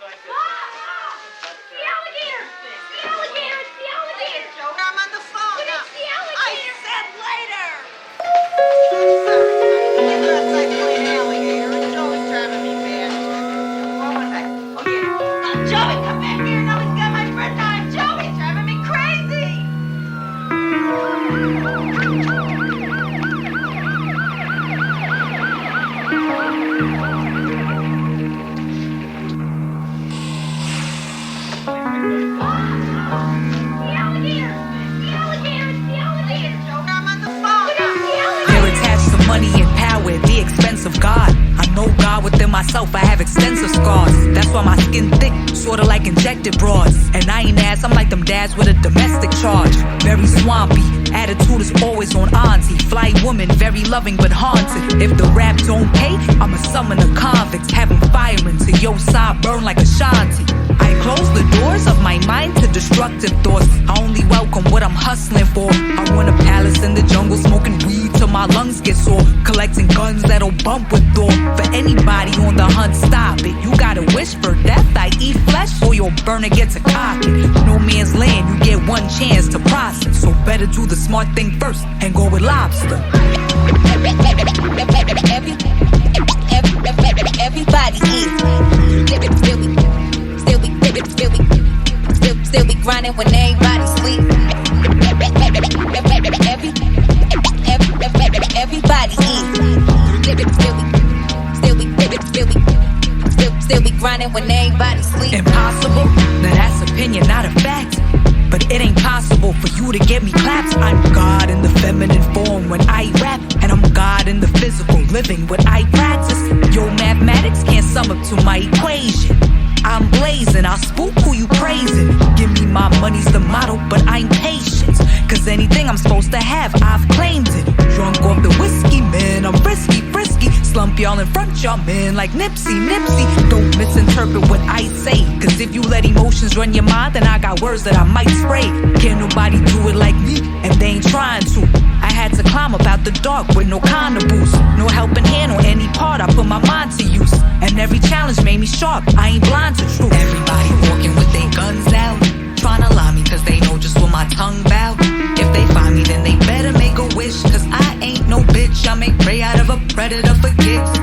The alligator! The alligator! It's the alligator! Joe, I'm on the phone now. It's the alligator! I said later. Sorry, honey. You know, it's like an alligator. It's always driving me mad. What was I? Oh, yeah. Oh, Joey, come back here. Now he's got my friend on. Joey's driving me crazy. Money and power at the expense of God. I know God within myself, I have extensive scars. That's why my skin thick, sorta like injected broads. And I ain't ass, I'm like them dads with a domestic charge. Very swampy, attitude is always on auntie. Fly woman, very loving but haunted. If the rap don't pay, I'ma summon a convict. Have him firing to your side, burn like a shanty. I close the doors of my mind to destructive thoughts. I only welcome what I'm hustling for. I want a palace in the jungle, smoking weed till my lungs get sore. Collecting guns that'll bump with thought. For anybody on the hunt, stop it. You gotta wish for death, I eat flesh, or your burner gets a cock. No man's land, you get one chance to process. So better do the smart thing first and go with lobster. Everybody eats. Still be grinding when everybody sleep. Everybody eats. Still be grinding when everybody sleep. Impossible? Now that's opinion, not a fact. But it ain't possible for you to get me claps. I'm God in the feminine form when I rap, and I'm God in the physical living when I practice. Your mathematics can't sum up to my equation. I'm blazing, I'll spook who you praising. Give me my money's the motto, but I'm patient. Cause anything I'm supposed to have, I've claimed it. Drunk off the Whiskeyman, I'm frisky. Slump y'all in front, y'all man like Nipsey. Don't misinterpret what I say. Cause if you let emotions run your mind, then I got words that I might spray. Can't nobody do it like me, and they ain't trying to. I had to climb up out the dark with no kind of boost. No helping hand on any part, I put my mind to use. And every challenge made me sharp, I ain't blind to truth. Everybody walking with their guns out, tryna lie me cause they know just what my tongue bout. If they find me then they better make a wish, cause I ain't no bitch. I make prey out of a predator for kicks.